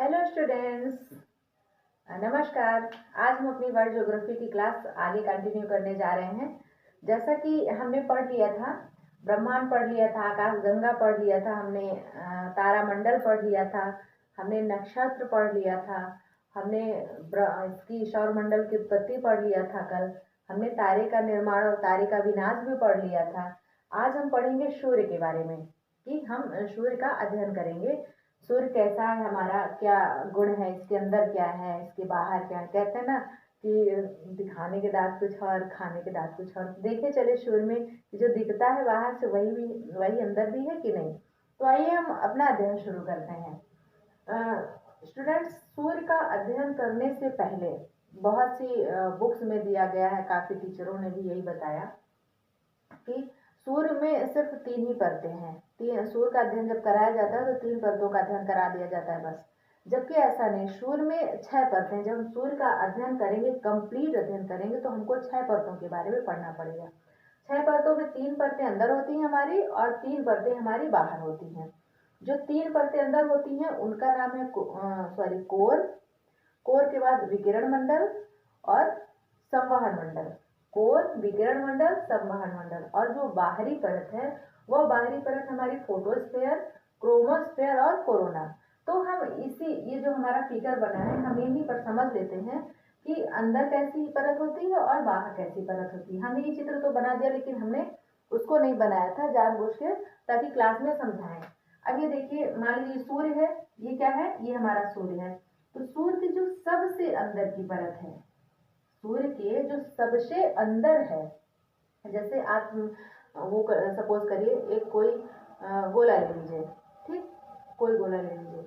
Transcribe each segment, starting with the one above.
Hello students, नमस्कार। आज हम अपनी वर्ल्ड ज्योग्राफी की क्लास आगे कंटिन्यू करने जा रहे हैं। जैसा कि हमने पढ़ लिया था, ब्रह्मांड पढ़ लिया था, आकाश गंगा पढ़ लिया था हमने, तारामंडल पढ़ लिया था, हमने नक्षत्र पढ़ लिया था, हमने इसकी सौरमंडल की उत्पत्ति पढ़ लिया था। कल हमने तारे का निर्माण और तारे का विनाश भी पढ़ लिया था। आज हम पढ़ेंगे सूर्य के बारे में, कि हम सूर्य का अध्ययन करेंगे। सूर्य कैसा है, हमारा क्या गुण है, इसके अंदर क्या है, इसके बाहर क्या है। कहते हैं ना कि दिखाने के दांत कुछ और, खाने के दांत कुछ और। देखे चले सूर्य में जो दिखता है बाहर से वही अंदर भी है कि नहीं। तो आइए हम अपना अध्ययन शुरू करते हैं। स्टूडेंट्स, सूर्य का अध्ययन करने से पहले बहुत सी बुक्स में दिया गया है, काफ़ी टीचरों ने भी यही बताया कि सूर्य में सिर्फ 3 ही परतें हैं। सूर्य का अध्ययन जब कराया जाता है तो 3 परतों का अध्ययन करा दिया जाता है बस। जबकि ऐसा नहीं, सूर्य में 6 परतें हैं। जब हम सूर्य का अध्ययन करेंगे, कंप्लीट अध्ययन करेंगे, तो हमको 6 परतों के बारे में पढ़ना पड़ेगा। 6 परतों में 3 परतें अंदर होती हैं हमारी, और 3 परतें हमारी बाहर होती हैं। जो 3 परतें अंदर होती हैं उनका नाम है कोर। कोर के बाद विकिरण मंडल और संवहन मंडल। कोर, विकिरण मंडल, संवहन मंडल। और जो बाहरी परत है, वह बाहरी परत हमारी फोटोस्फेयर, क्रोमोस्फेयर और कोरोना। तो हम ये जो हमारा फिगर बना है, हम यहीं पर समझ लेते हैं कि अंदर कैसी परत होती है और बाहर कैसी परत होती है। हमने ये चित्र तो बना दिया, लेकिन हमने उसको नहीं बनाया था जानबूझ के, ताकि क्लास में समझाएं। अब ये देखिए, मान लीजिए सूर्य है, ये क्या है, ये हमारा सूर्य है। तो सूर्य की जो सबसे अंदर की परत है, सूर्य के जो सबसे अंदर है, जैसे आप वो सपोज करिए, एक कोई गोला ले लीजिए। ठीक, कोई गोला ले लीजिए,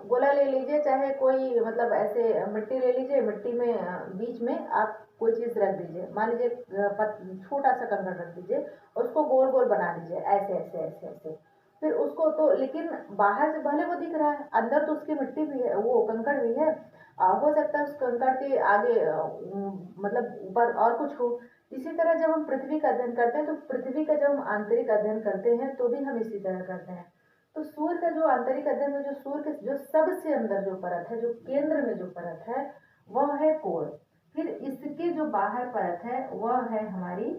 गोला ले लीजिए, चाहे कोई मतलब ऐसे मिट्टी ले लीजिए, मिट्टी में बीच में आप कोई चीज़ रख दीजिए। मान लीजिए छोटा सा कंकड़ रख दीजिए, उसको गोल गोल बना दीजिए, ऐसे ऐसे ऐसे ऐसे। फिर उसको तो, लेकिन बाहर से भले वो दिख रहा है, अंदर तो उसकी मिट्टी भी है, वो कंकड़ भी है। हो सकता है उस कंकड़ के आगे मतलब ऊपर और कुछ हो। इसी तरह जब हम पृथ्वी का अध्ययन करते हैं, तो पृथ्वी का जब हम आंतरिक अध्ययन करते हैं तो भी हम इसी तरह करते हैं। तो सूर्य का जो आंतरिक अध्ययन है, जो सूर्य के जो सबसे अंदर जो परत है, जो केंद्र में जो परत है, वह है कोर। फिर इसके जो बाहर परत है, वह है हमारी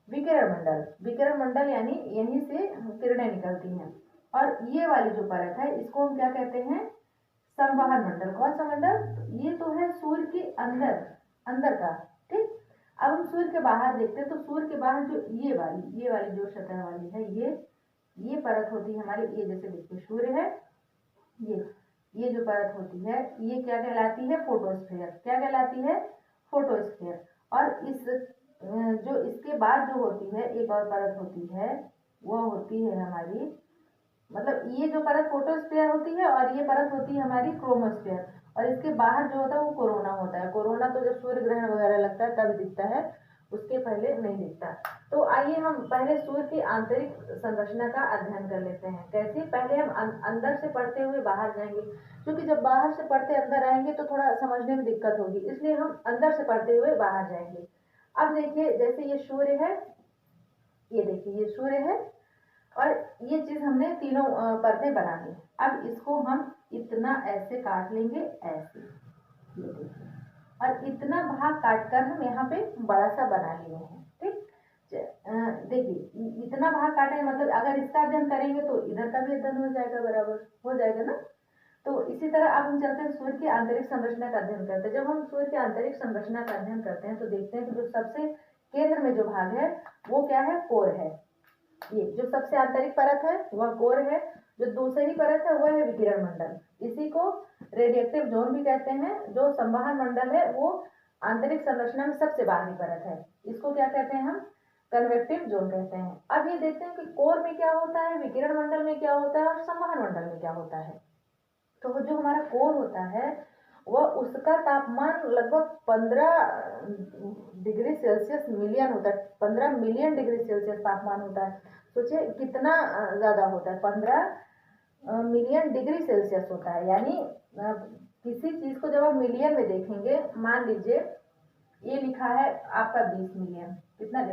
विकिरण मंडल। विकिरण मंडल यानी यहीं से किरणें निकलती हैं। और ये वाली जो परत है, इसको हम क्या कहते हैं, संवहन मंडल। कौन सा मंडल, ये तो है सूर्य के अंदर, अंदर का। ठीक, अब हम सूर्य के बाहर देखते हैं, तो सूर्य के बाहर जो ये वाली जो सतह वाली है, ये परत होती है हमारी। ये जैसे देखिए सूर्य है, ये जो परत होती है, ये क्या कहलाती है, फोटोस्फेयर। क्या कहलाती है, फोटोस्फेयर। और इस जो इसके बाद जो होती है, एक और परत होती है, वह होती है हमारी, मतलब ये जो परत फोटोस्फेयर होती है, और ये परत होती है हमारी क्रोमोस्फेयर। और इसके बाहर जो होता है वो कोरोना होता है। कोरोना तो जब सूर्य ग्रहण वगैरह लगता है तब दिखता है, उसके पहले नहीं दिखता। तो आइए हम पहले सूर्य की आंतरिक संरचना का अध्ययन कर लेते हैं। कैसे, पहले हम अंदर से पढ़ते हुए बाहर जाएंगे, क्योंकि जब बाहर से पढ़ते अंदर आएंगे तो थोड़ा समझने में दिक्कत होगी, इसलिए हम अंदर से पढ़ते हुए बाहर जाएंगे। अब देखिए, जैसे ये सूर्य है, ये देखिए ये सूर्य है, और ये चीज हमने तीनों परतें बना ली। अब इसको हम इतना ऐसे काट लेंगे, ऐसे, ये देखिए। और इतना भाग काटकर हम यहाँ पे बड़ा सा बना लिए हैं। ठीक, देखिए इतना भाग काटे, मतलब अगर इसका अध्ययन करेंगे तो इधर का भी अध्ययन हो जाएगा, बराबर हो जाएगा ना। तो इसी तरह अब हम चलते हैं सूर्य की आंतरिक संरचना का अध्ययन करते हैं। जब हम सूर्य की आंतरिक संरचना का अध्ययन करते हैं तो देखते हैं कि जो सबसे केंद्र में जो भाग है वो क्या है, कोर है। ये जो सबसे आंतरिक परत है वह कोर है। जो दूसरी परत है वह है विकिरण मंडल। इसी को रेडिएटिव जोन भी कहते हैं। जो संवहन मंडल है वो आंतरिक संरचना में सबसे बाहरी परत है, इसको क्या कहते हैं हम, कन्वेक्टिव जोन कहते हैं। अब ये देखते हैं कि कोर में क्या होता है, विकिरण मंडल में क्या होता है, और संवहन मंडल में क्या होता है। तो जो हमारा कोर होता है, वह उसका तापमान लगभग 15 डिग्री सेल्सियस मिलियन होता है। 15 मिलियन डिग्री सेल्सियस तापमान होता है। सोचिए कितना ज़्यादा होता है, 15 मिलियन डिग्री सेल्सियस होता है। यानी किसी चीज़ को जब आप मिलियन में देखेंगे, मान लीजिए ये लिखा है आपका 20 मिलियन, कितना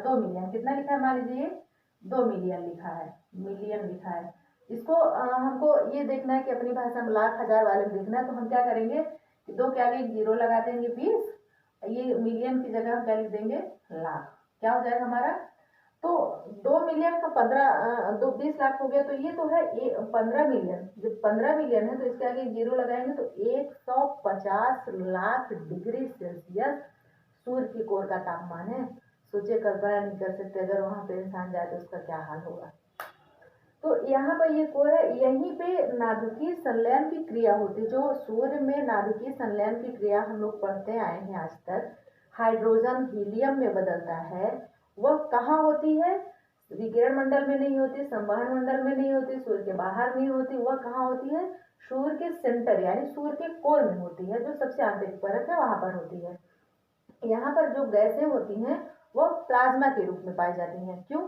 2 मिलियन, कितना लिखा है, मान लीजिए 2 मिलियन लिखा है, मिलियन लिखा है। इसको हमको ये देखना है कि अपनी भाषा में लाख हजार वाले में देखना है, तो हम क्या करेंगे कि दो क्या आगे जीरो लगा देंगे 20, ये मिलियन की जगह हम क्या लिख देंगे लाख। क्या हो जाएगा हमारा, तो 2 मिलियन का 20 लाख हो गया, तो ये तो है 15 मिलियन। जब 15 मिलियन है तो इसके आगे जीरो लगाएंगे तो 150 लाख डिग्री सेल्सियस सूर्य की कोर का तापमान है। सोचिए, कल्पना नहीं कर सकते अगर वहां पे इंसान जाए तो उसका क्या हाल होगा। तो यहाँ पर ये कोर है, यहीं पे नाभिकीय संलयन की क्रिया होती है। जो सूर्य में नाभिकीय संलयन की क्रिया हम लोग पढ़ते आए हैं आज तक, हाइड्रोजन हीलियम में बदलता है, वह कहाँ होती है, विकिरण मंडल में नहीं होती, संवहन मंडल में नहीं होती, सूर्य के बाहर नहीं होती, वह कहाँ होती है, सूर्य के सेंटर यानी सूर्य के कोर में होती है, जो सबसे आंतरिक परत है वहां पर होती है। यहाँ पर जो गैसें होती हैं वह प्लाज्मा के रूप में पाई जाती हैं। क्यों,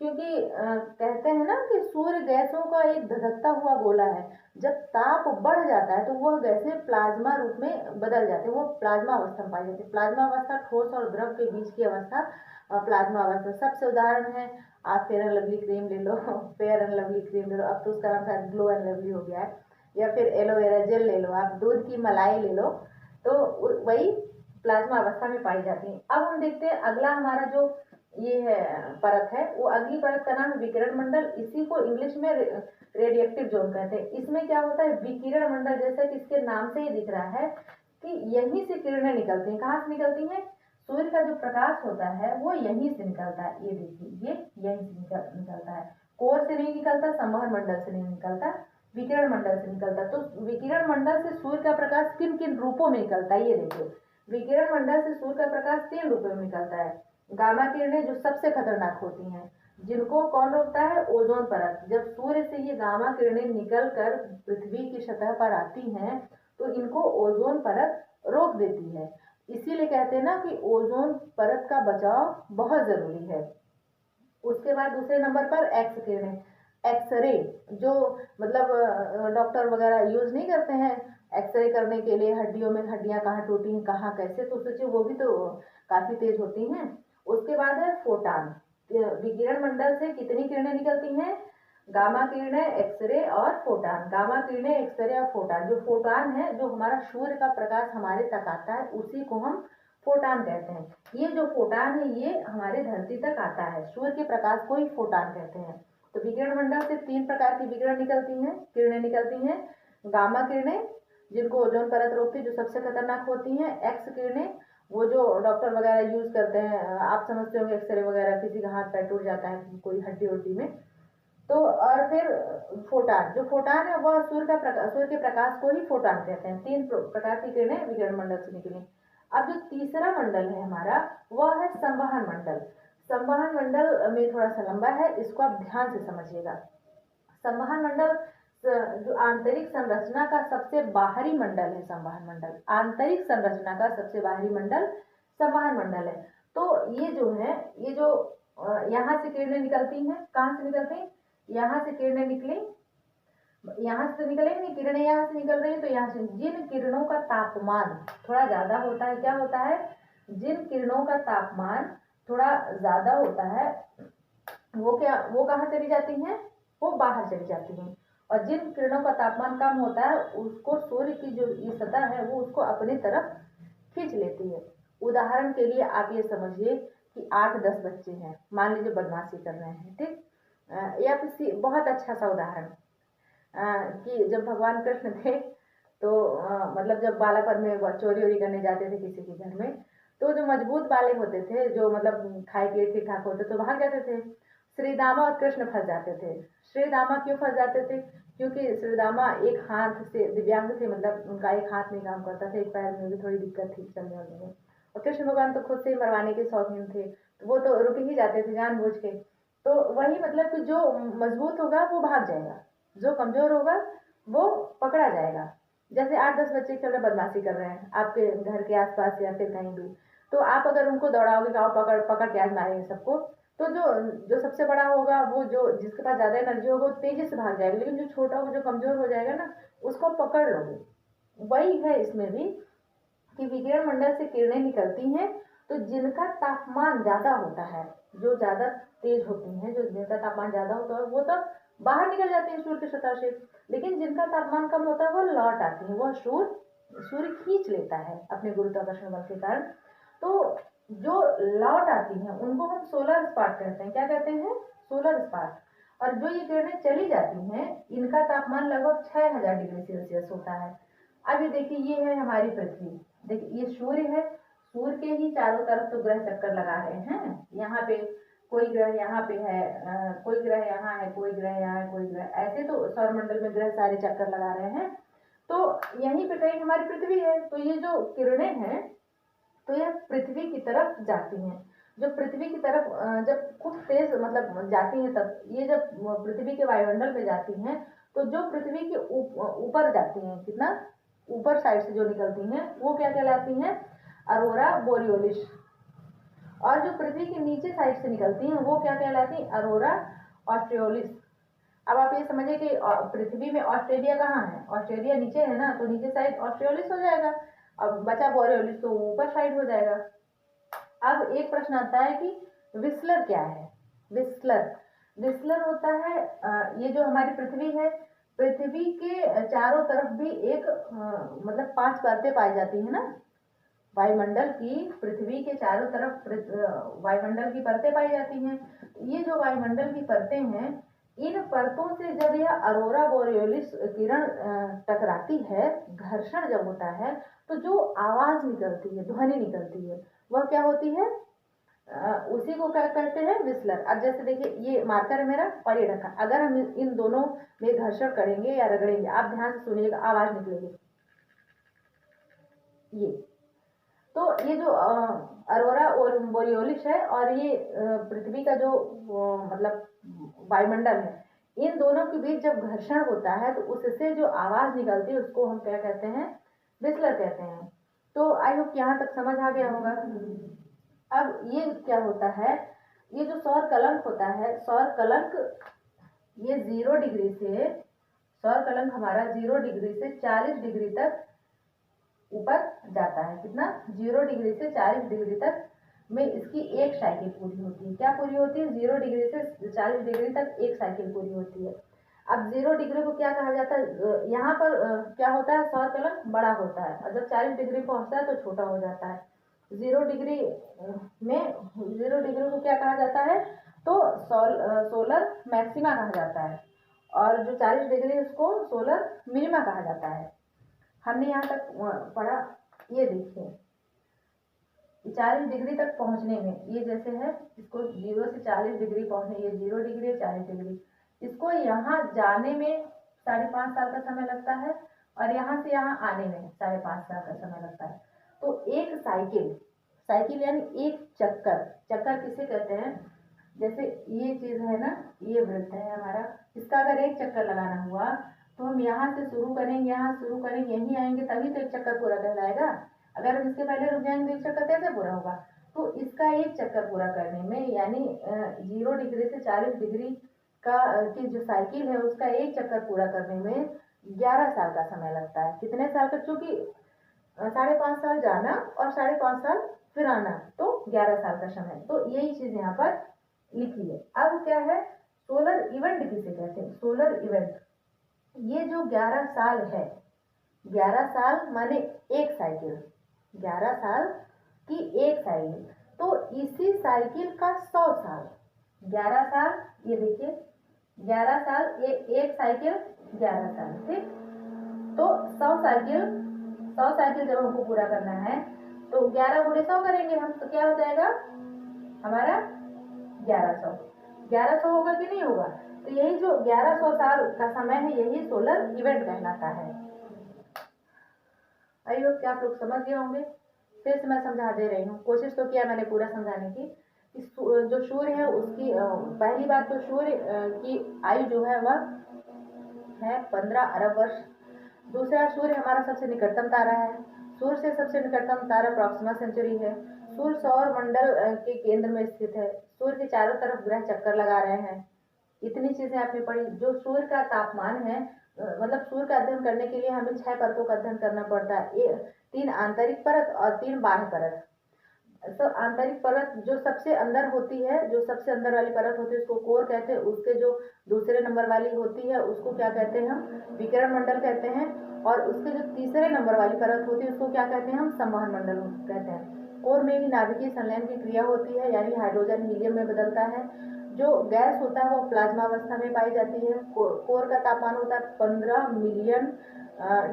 क्योंकि कहते हैं ना कि सूर्य गैसों का एक धधकता हुआ गोला है। जब ताप बढ़ जाता है तो वह गैसें प्लाज्मा रूप में बदल जाती है, वो प्लाज्मा अवस्था में पाई जाती है। प्लाज्मा अवस्था ठोस और द्रव के बीच की अवस्था प्लाज्मा अवस्था। सबसे उदाहरण है, आप फेयर एंड लवली क्रीम ले लो, फेयर एंड लवली क्रीम ले लो, अब तो उसका नाम शायद ग्लो एंड लवली हो गया है, या फिर एलोवेरा जेल ले लो, आप दूध की मलाई ले लो, तो वही प्लाज्मा अवस्था में पाई जाती है। अब हम देखते हैं अगला हमारा जो ये है परत है, वो अगली परत का नाम है विकिरण मंडल। इसी को इंग्लिश में रेडिएक्टिव जोन कहते हैं। इसमें क्या होता है, विकिरण मंडल जैसा कि इसके नाम से ही दिख रहा है कि यहीं से किरणें निकलती हैं। कहाँ से निकलती हैं, सूर्य का जो प्रकाश होता है वो यहीं से निकलता है। ये देखिए, ये यहीं से निकलता है, कोर से नहीं निकलता, संवहन मंडल से नहीं निकलता, विकिरण मंडल से निकलता। तो विकिरण मंडल से सूर्य का प्रकाश किन किन रूपों में निकलता है, ये देखिए, विकिरण मंडल से सूर्य का प्रकाश 3 रूपों में निकलता है। गामा किरणें जो सबसे खतरनाक होती हैं, जिनको कौन रोकता है, ओजोन परत। जब सूर्य से ये गामा किरणें निकल कर पृथ्वी की सतह पर आती हैं तो इनको ओजोन परत रोक देती है। इसीलिए कहते हैं ना कि ओजोन परत का बचाव बहुत जरूरी है। उसके बाद दूसरे नंबर पर एक्स किरणें, एक्सरे, जो मतलब डॉक्टर वगैरह यूज नहीं करते हैं एक्सरे करने के लिए, हड्डियों में हड्डियां कहाँ टूटी हैं कहाँ कैसे, तो सोचिए वो भी तो काफी तेज होती हैं। उसके बाद है फोटान। विकिरण मंडल से कितनी किरणें निकलती हैं, गामा किरणें, एक्सरे और फोटान। गामा किरणें, एक्सरे और फोटान। जो फोटान है, जो हमारा सूर्य का प्रकाश हमारे तक आता है, उसी को हम फोटान कहते हैं। ये जो फोटान है ये हमारे धरती तक आता है, सूर्य के प्रकाश को ही फोटान कहते हैं। तो विकिरण मंडल से 3 प्रकार की विकिरण निकलती हैं, किरणें निकलती हैं। गामा किरणें, जिनको ओजोन परत रोकती है, जो सबसे खतरनाक होती हैं। एक्स किरणें, वो जो डॉक्टर वगैरह यूज करते हैं, आप समझते होंगे एक्सरे वगैरह, किसी का हाथ पैर टूट जाता है कोई हड्डी उड्डी में, तो और फिर फोटान। जो फोटान है वह सूर्य के प्रकाश को ही फोटान कहते हैं। 3 प्रकार की किरणें विकिरण मंडल से निकली। अब जो तीसरा मंडल है हमारा, वह है संवहन मंडल। संवहन मंडल में थोड़ा सा लंबा है, इसको आप ध्यान से समझिएगा। संवहन मंडल जो आंतरिक संरचना का सबसे बाहरी मंडल है, संवहन मंडल आंतरिक संरचना का सबसे बाहरी मंडल संवहन मंडल है। तो ये जो है, ये जो यहाँ से किरणें निकलती हैं, कहाँ से निकलती हैं, यहाँ से किरणें निकली, यहाँ से तो निकलेंगे नहीं, किरणें यहाँ से निकल रही है, तो यहाँ से जिन किरणों का तापमान थोड़ा ज्यादा होता है, क्या होता है, जिन किरणों का तापमान थोड़ा ज्यादा होता है, वो कहाँ चली जाती हैं, वो बाहर चली जाती हैं। और जिन किरणों का तापमान कम होता है उसको सूर्य की जो ये सतह है वो उसको अपनी तरफ खींच लेती है। उदाहरण के लिए आप ये समझिए कि 8-10 बच्चे हैं, मान लीजिए बदमाशी कर रहे हैं, ठीक, या किसी बहुत अच्छा सा उदाहरण कि जब भगवान कृष्ण थे तो मतलब जब बालापन में वो चोरी वोरी करने जाते थे किसी के घर में, तो जो मजबूत वाले होते थे, जो मतलब खाए पिए ठीक ठाक होते, तो भाग जाते थे। श्री दामा और कृष्ण फंस जाते थे। श्री दामा क्यों फंस जाते थे, क्योंकि श्री दामा एक हाथ से दिव्यांग थे, मतलब उनका एक हाथ नहीं काम करता था, एक पैर में भी थोड़ी दिक्कत थी चलने वाले में, और कृष्ण भगवान तो खुद से ही मरवाने के शौकीन थे, तो वो तो रुक ही जाते थे जानबूझ के। तो वही मतलब कि जो मजबूत होगा वो भाग जाएगा, जो कमजोर होगा वो पकड़ा जाएगा। जैसे 8-10 बच्चे चल रहे बदमाशी कर रहे हैं आपके घर के आसपास या फिर कहीं भी, तो आप अगर उनको दौड़ाओगे कि आओ पकड़ पकड़ के आज मारेंगे सबको, तो जो जो सबसे बड़ा होगा, वो जो जिसके पास ज्यादा एनर्जी होगा वो तेजी से भाग जाएगा, लेकिन जो छोटा होगा, जो कमजोर हो जाएगा ना, उसको पकड़ लोगे। वही है इसमें भी कि विकिरण मंडल से किरणें निकलती हैं, तो जिनका तापमान ज्यादा होता है, जो ज्यादा तेज होती हैं, जो जिनका तापमान ज्यादा होता है, वो तो बाहर निकल जाती हैं सूर्य की सतह से। लेकिन जिनका तापमान कम होता है वो लौट आती हैं, वह सूर्य खींच लेता है अपने गुरुत्वाकर्षण बल के कारण। तो जो लौट आती हैं उनको हम सोलर स्पॉट कहते हैं। क्या कहते हैं? Solar spot. और जो ये किरणें चली जाती हैं इनका तापमान लगभग 6000 डिग्री सेल्सियस होता है। अब ये देखिए, ये है हमारी पृथ्वी। देखिए ये सूर्य है, सूर्य के ही चारों तरफ तो ग्रह चक्कर लगा रहे हैं। यहाँ पे कोई ग्रह यहाँ पे है, कोई ग्रह यहाँ है, कोई ग्रह यहाँ है, कोई ग्रह, ऐसे तो सौरमंडल में ग्रह सारे चक्कर लगा रहे हैं। तो यहीं पे कहीं हमारी पृथ्वी है। तो ये जो किरणें हैं तो यह पृथ्वी की तरफ जाती हैं। जो पृथ्वी की तरफ जब खूब तेज मतलब जाती हैं, तब ये जब पृथ्वी के वायुमंडल में जाती हैं तो जो पृथ्वी के ऊपर जाती हैं, कितना ऊपर साइड से जो निकलती हैं वो क्या कहलाती हैं? अरोरा बोरियोलिस। और जो पृथ्वी के नीचे साइड से निकलती हैं वो क्या कहलाती हैं? अरोरा ऑस्ट्रियोलिस। अब आप ये समझिए कि पृथ्वी में ऑस्ट्रेलिया कहाँ है? ऑस्ट्रेलिया नीचे है ना, तो नीचे साइड ऑस्ट्रियोलिस हो जाएगा। अब बचा बोरियोलिस तो ऊपर साइड हो जाएगा। अब एक प्रश्न आता है कि विस्लर क्या है? विस्लर होता है ये जो हमारी पृथ्वी है, पृथ्वी के चारों तरफ भी एक मतलब 5 परतें पाई जाती है ना वायुमंडल की। पृथ्वी के चारों तरफ वायुमंडल की परतें पाई जाती हैं। ये जो वायुमंडल की परतें हैं, इन परतों से जब यह अरोरा बोरियोलिस किरण टकराती है, घर्षण जब होता है, तो जो आवाज निकलती है, ध्वनि निकलती है, वह क्या होती है? उसी को क्या कहते हैं? विस्लर। अब जैसे देखिए ये मार्कर है मेरा और ये ढक्कन, अगर हम इन दोनों में घर्षण करेंगे या रगड़ेंगे, आप ध्यान से सुनिएगा, आवाज निकलेगी। ये तो ये जो अरोरा और बोरियोलिस है और ये पृथ्वी का जो मतलब वायुमंडल है, इन दोनों के बीच जब घर्षण होता है तो उससे जो आवाज निकलती है उसको हम क्या कहते हैं? विस्लर कहते हैं। तो आई होप यहाँ तक समझ आ गया होगा। अब ये क्या होता है, ये जो सौर कलंक होता है, सौर कलंक ये 0 डिग्री से, सौर कलंक हमारा 0 डिग्री से 40 डिग्री तक ऊपर जाता है। कितना? 0 डिग्री से 40 डिग्री तक में इसकी एक साइकिल पूरी होती है। क्या पूरी होती है? 0 डिग्री से 40 डिग्री तक एक साइकिल पूरी होती है। अब 0 डिग्री को क्या कहा जाता है? यहाँ पर क्या होता है? सौर कलंक बड़ा होता है और जब 40 डिग्री पहुँचता है तो छोटा हो जाता है। 0 डिग्री में 0 डिग्री को क्या कहा जाता है? तो सोलर मैक्सिमा कहा जाता है और जो 40 डिग्री उसको सोलर मिनिमा कहा जाता है। हमने यहाँ तक पढ़ा। ये देखिए 40 डिग्री तक पहुँचने में, ये जैसे है, इसको 0 से 40 डिग्री पहुँचने, ये 0 डिग्री 40 डिग्री, इसको यहाँ जाने में 5.5 साल का समय लगता है और यहाँ से यहाँ आने में 5.5 साल का समय लगता है। तो एक साइकिल यानी एक चक्कर किसे कहते हैं? जैसे ये चीज़ है ना, ये वृत्त है हमारा, इसका अगर एक चक्कर लगाना हुआ तो हम यहाँ से शुरू करेंगे, यहीं आएंगे, तभी तो एक चक्कर पूरा कहलाएगा। अगर हम इसके पहले रुक जाएंगे तो एक चक्कर कैसे पूरा होगा? तो इसका एक चक्कर पूरा करने में, यानी 0 डिग्री से 40 डिग्री का की जो साइकिल है उसका एक चक्कर पूरा करने में 11 साल का समय लगता है। कितने साल का? चूंकि 5.5 साल जाना और 5.5 साल फिर आना, तो 11 साल का समय। तो यही चीज यहाँ पर लिखी है। अब क्या है? सोलर इवेंट किसे कहते हैं? सोलर इवेंट, ये जो 11 साल है, 11 साल माने एक साइकिल, 11 साल की एक साइकिल, तो इसी साइकिल का 100 साल, 11 साल, ये देखिए 11 साल, ये एक साइकिल 11 साल, ठीक। तो 100 साइकिल जब हमको पूरा करना है तो 11 गुणे 100 करेंगे हम, तो क्या हो जाएगा हमारा 1100 होगा कि नहीं होगा? तो यही जो 1100 साल का समय है, यही सोलर इवेंट कहलाता है। आई होप कि आप लोग समझ गए होंगे। फिर से मैं समझा दे रही हूँ, कोशिश तो किया मैंने पूरा समझाने की। जो सूर्य है उसकी पहली बात तो सूर्य की आयु जो है वह है 15 अरब वर्ष। दूसरा, सूर्य हमारा सबसे निकटतम तारा है। सूर्य से सबसे निकटतम तारा प्रॉक्सिमा सेंचुरी है। सूर्य सौर मंडल के केंद्र में स्थित है। सूर्य के चारों तरफ ग्रह चक्कर लगा रहे हैं। इतनी चीजें आपने पढ़ी। जो सूर्य का तापमान है, मतलब सूर्य का अध्ययन करने के लिए हमें 6 परतों का अध्ययन करना पड़ता है, 3 आंतरिक परत और 3 बाह्य परत। आंतरिक परत जो सबसे अंदर होती है, जो सबसे अंदर वाली परत होती है उसको कोर कहते हैं। उसके जो दूसरे नंबर वाली होती है उसको क्या कहते हैं हम, विकिरण मंडल कहते हैं। और उसके जो तीसरे नंबर वाली परत होती है उसको क्या कहते हैं हम, संवहन मंडल कहते हैं। कोर में ही नाभिकीय संलयन की क्रिया होती है, यानी हाइड्रोजन हीलियम में बदलता है। जो गैस होता है वो प्लाज्मा अवस्था में पाई जाती है। कोर का तापमान होता है 15 मिलियन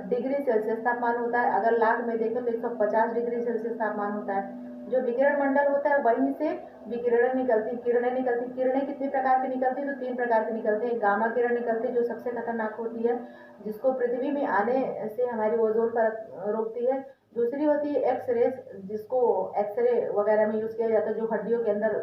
डिग्री सेल्सियस तापमान होता है। अगर लाख में देखें तो 150 डिग्री सेल्सियस तापमान होता है। जो विकिरण मंडल होता है वहीं से विकिरण निकलती, किरणें निकलती। किरणें कितनी प्रकार की निकलती है, तो 3 प्रकार की निकलती है। गामा किरण निकलती है जो सबसे खतरनाक होती है, जिसको पृथ्वी में आने से हमारी ओजोन परत रोकती है। दूसरी होती है एक्स रेज, जिसको एक्सरे वगैरह में यूज किया जाता है, जो हड्डियों के अंदर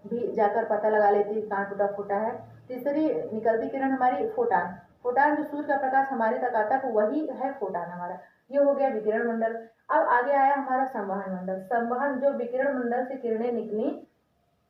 भी जाकर पता लगा लेती है कहाँ टूटा फूटा है। तीसरी निकलती किरण हमारी फोटान। फोटान जो सूर्य का प्रकाश हमारे तक आता है वही है फोटान हमारा। ये हो गया विकिरण मंडल। अब आगे आया हमारा संवहन मंडल। संवहन, जो विकिरण मंडल से किरणें निकली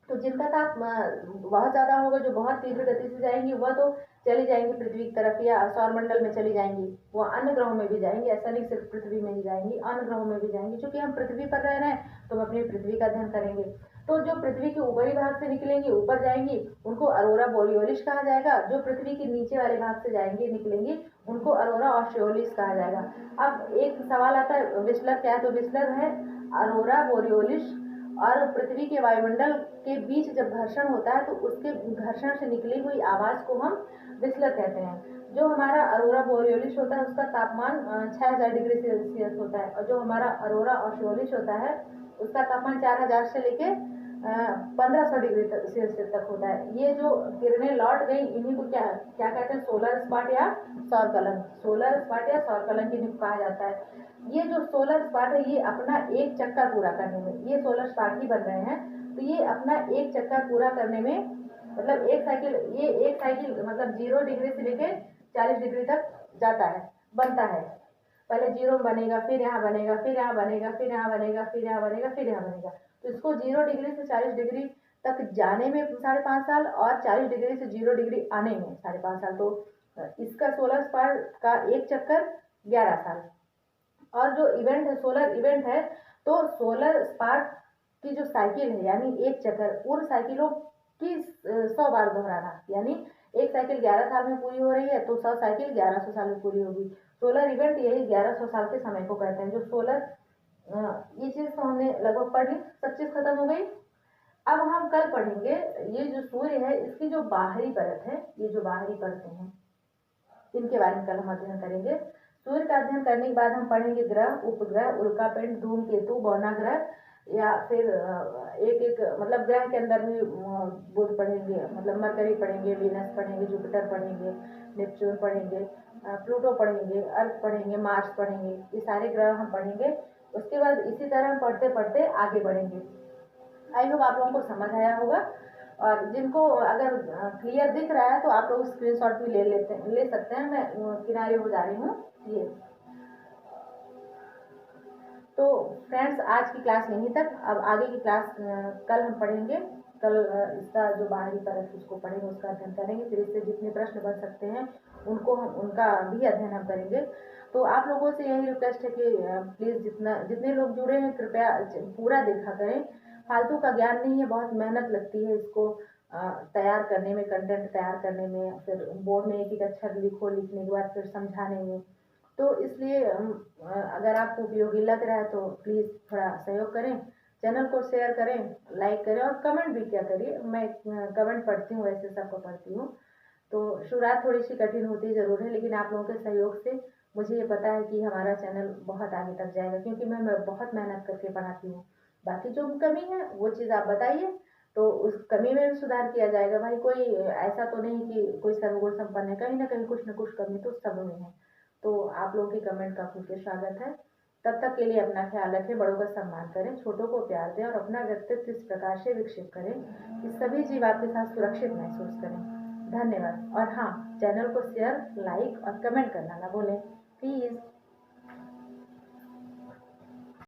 तो जिनका ताप बहुत ज्यादा होगा, जो बहुत तीव्र गति से जाएंगी, वह तो चली जाएंगी पृथ्वी की तरफ या सौर मंडल में चली जाएंगी। वो अन्य ग्रहों में भी जाएंगी, ऐसा नहीं सिर्फ पृथ्वी में ही जाएंगी, अन्य ग्रहों में भी जाएंगी। क्योंकि हम पृथ्वी पर रह रहे हैं तो हम अपनी पृथ्वी का अध्ययन करेंगे। तो जो पृथ्वी के ऊपरी भाग से निकलेंगी, ऊपर जाएंगी, उनको अरोरा बोरियोलिस कहा जाएगा। जो पृथ्वी के नीचे वाले भाग से जाएंगी, निकलेंगी, उनको अरोरा ऑस्ट्रियोलिस कहा जाएगा। अब एक सवाल आता है, विस्लर क्या है, तो विस्लर है अरोरा बोरियोलिस और पृथ्वी के वायुमंडल के बीच जब घर्षण होता है तो उसके घर्षण से निकली हुई आवाज को हम विस्लर कहते हैं। जो हमारा अरोरा बोरियोलिस होता है उसका तापमान 6000 डिग्री सेल्सियस होता है, और जो हमारा अरोरा ऑस्ट्रियोलिस होता है उसका तापमान 4000 से लेके 1500 डिग्री सेल्सियस तक होता है। ये जो किरणें लौट गई, इन्हीं को क्या क्या कहते हैं, सोलर स्पॉट या सौर कलंक। सोलर स्पॉट या सौर कलंक इन्हें कहा जाता है। ये जो सोलर स्पॉट है ये अपना एक चक्कर पूरा करने में, ये सोलर स्पॉट ही बन रहे हैं, तो ये अपना एक चक्कर पूरा करने में, मतलब एक साइकिल, ये एक साइकिल मतलब 0 डिग्री से लेके 40 डिग्री तक जाता है, बनता है। पहले 0 बनेगा, फिर यहाँ बनेगा, फिर यहाँ बनेगा, फिर यहाँ बनेगा, फिर यहाँ बनेगा, फिर यहाँ बनेगा। तो इसको 0 डिग्री से 40 डिग्री तक जाने में 5.5 साल और 40 डिग्री से 0 डिग्री आने में 5.5 साल। तो इसका सोलर स्पॉट का एक चक्कर 11 साल। और जो इवेंट है, सोलर इवेंट है, तो सोलर स्पॉट की जो साइकिल है, यानी एक चक्कर, उन साइकिलों की 100 बार दोहराना, यानी एक साइकिल 11 साल में पूरी हो रही है तो 100 साइकिल 1100 साल में पूरी होगी। सोलर इवेंट यही 1100 साल के समय को कहते हैं। जो सोलर, ये चीज तो हमने लगभग पढ़ ली, सब चीज खत्म हो गई। अब हम कल पढ़ेंगे ये जो सूर्य है इसकी जो बाहरी परत है, ये जो बाहरी परतें हैं इनके बारे में कल हम अध्ययन करेंगे। सूर्य का अध्ययन करने के बाद हम पढ़ेंगे ग्रह, उपग्रह, उल्कापिंड, धूमकेतु, बौना ग्रह, या फिर एक एक मतलब ग्रह के अंदर भी बुध पढ़ेंगे, मतलब मरकरी पढ़ेंगे, वीनस पढ़ेंगे, जुपिटर पढ़ेंगे, नेपच्यून पढ़ेंगे, प्लूटो पढ़ेंगे, अर्थ पढ़ेंगे, मार्स पढ़ेंगे। ये सारे ग्रह हम पढ़ेंगे। उसके बाद इसी तरह हम पढ़ते पढ़ते आगे बढ़ेंगे। आई होप आप लोगों को समझ आया होगा। और जिनको अगर क्लियर दिख रहा है तो आप लोग स्क्रीनशॉट भी ले सकते हैं। मैं किनारे हो जा रही हूँ ये। तो फ्रेंड्स, आज की क्लास यहीं तक। अब आगे की क्लास कल हम पढ़ेंगे। कल इसका जो बाहरी परत उसको पढ़ेंगे, उसका अध्ययन करेंगे। फिर इससे जितने प्रश्न बन सकते हैं उनका भी अध्ययन हम करेंगे। तो आप लोगों से यही रिक्वेस्ट है कि प्लीज़ जितने लोग जुड़े हैं कृपया पूरा देखा करें। फालतू का ज्ञान नहीं है, बहुत मेहनत लगती है इसको तैयार करने में, कंटेंट तैयार करने में, फिर बोर्ड में एक एक अक्षर लिखो, लिखने के बाद फिर समझाने में। तो इसलिए अगर आपको उपयोगी लग रहा है तो प्लीज़ थोड़ा सहयोग करें, चैनल को शेयर करें, लाइक करें और कमेंट भी क्या करिए। मैं कमेंट पढ़ती हूँ, वैसे सबको पढ़ती हूँ। तो शुरुआत थोड़ी सी कठिन होती ज़रूर है, लेकिन आप लोगों के सहयोग से मुझे ये पता है कि हमारा चैनल बहुत आगे तक जाएगा, क्योंकि मैं बहुत मेहनत करके पढ़ाती हूँ। बाकी जो कमी है वो चीज़ आप बताइए, तो उस कमी में भी सुधार किया जाएगा। भाई कोई ऐसा तो नहीं कि कोई सर्वगुण संपन्न है, कहीं ना कहीं कुछ न कुछ कमी तो सब में है। तो आप लोगों के कमेंट का खुल के स्वागत है। तब तक के लिए अपना ख्याल रखें, बड़ों का सम्मान करें, छोटों को प्यार दें और अपना व्यक्तित्व इस प्रकार से विकसित करें कि सभी जीव आपके साथ सुरक्षित महसूस करें। धन्यवाद। और हाँ, चैनल को शेयर, लाइक और कमेंट करना ना भूलें प्लीज़।